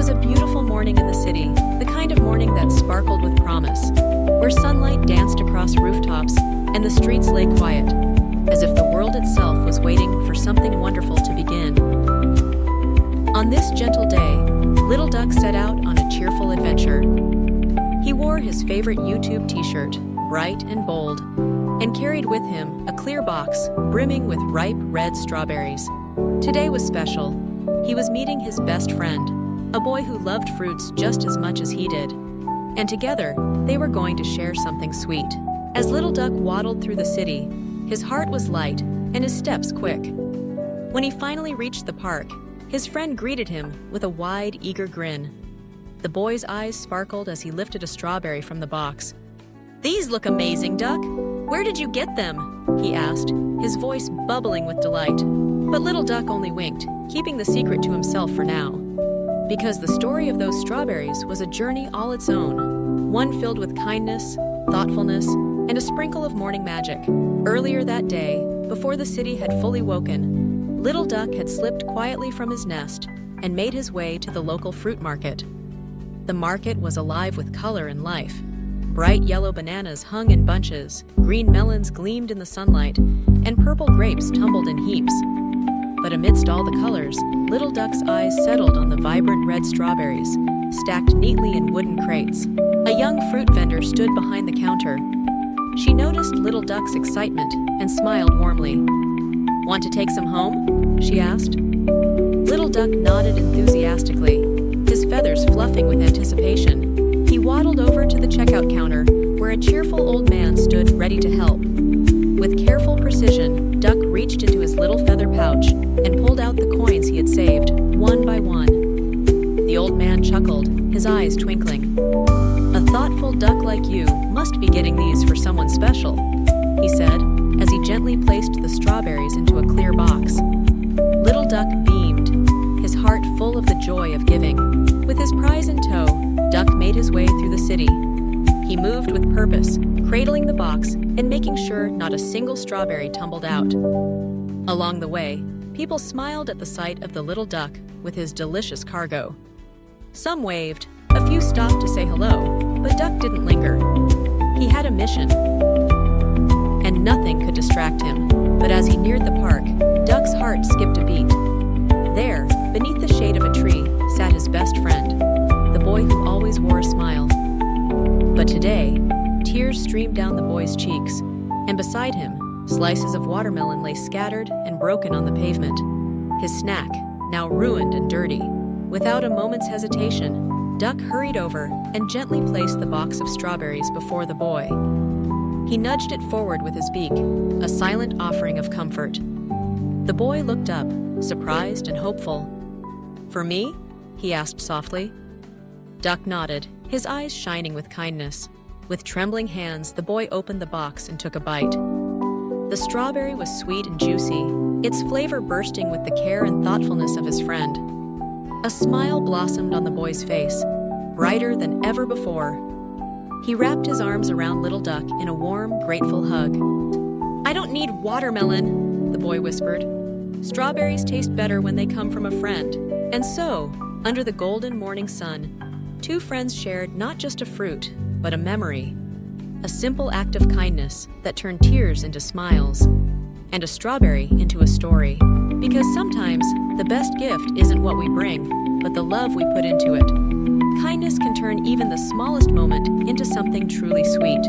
was a beautiful morning in the city, the kind of morning that sparkled with promise, where sunlight danced across rooftops and the streets lay quiet, as if the world itself was waiting for something wonderful to begin. On this gentle day, Little Duck set out on a cheerful adventure. He wore his favorite YouTube t-shirt, bright and bold, and carried with him a clear box brimming with ripe red strawberries. Today was special. He was meeting his best friend, a boy who loved fruits just as much as he did. And together, they were going to share something sweet. As Little Duck waddled through the city, his heart was light and his steps quick. When he finally reached the park, his friend greeted him with a wide, eager grin. The boy's eyes sparkled as he lifted a strawberry from the box. "These look amazing, Duck. Where did you get them?" he asked, his voice bubbling with delight. But Little Duck only winked, keeping the secret to himself for now. Because the story of those strawberries was a journey all its own, one filled with kindness, thoughtfulness, and a sprinkle of morning magic. Earlier that day, before the city had fully woken, Little Duck had slipped quietly from his nest and made his way to the local fruit market. The market was alive with color and life. Bright yellow bananas hung in bunches, green melons gleamed in the sunlight, and purple grapes tumbled in heaps. But amidst all the colors, Little Duck's eyes settled on the vibrant red strawberries, stacked neatly in wooden crates. A young fruit vendor stood behind the counter. She noticed Little Duck's excitement and smiled warmly. "Want to take some home?" she asked. Little Duck nodded enthusiastically, his feathers fluffing with anticipation. He waddled over to the checkout counter, where a cheerful old man stood ready to help. With careful precision, Duck reached into his little feather pouch and pulled out the coins he had saved, one by one. The old man chuckled, his eyes twinkling. "A thoughtful duck like you must be getting these for someone special," he said, as he gently placed the strawberries into a clear box. Little Duck beamed, his heart full of the joy of giving. With his prize in tow, Duck made his way through the city. He moved with purpose, cradling the box and making sure not a single strawberry tumbled out. Along the way, people smiled at the sight of the little duck with his delicious cargo. Some waved, a few stopped to say hello, but Duck didn't linger. He had a mission, and nothing could distract him. But as he neared the park, Duck's heart skipped a beat. There, beneath the shade of a tree, sat his best friend, the boy who always wore a smile. But today, tears streamed down the boy's cheeks, and beside him, slices of watermelon lay scattered and broken on the pavement. His snack, now ruined and dirty. Without a moment's hesitation, Duck hurried over and gently placed the box of strawberries before the boy. He nudged it forward with his beak, a silent offering of comfort. The boy looked up, surprised and hopeful. "For me?" he asked softly. Duck nodded, his eyes shining with kindness. With trembling hands, the boy opened the box and took a bite. The strawberry was sweet and juicy, its flavor bursting with the care and thoughtfulness of his friend. A smile blossomed on the boy's face, brighter than ever before. He wrapped his arms around Little Duck in a warm, grateful hug. "I don't need watermelon," the boy whispered. "Strawberries taste better when they come from a friend." And so, under the golden morning sun, two friends shared not just a fruit, but a memory. A simple act of kindness that turned tears into smiles, and a strawberry into a story. Because sometimes, the best gift isn't what we bring, but the love we put into it. Kindness can turn even the smallest moment into something truly sweet.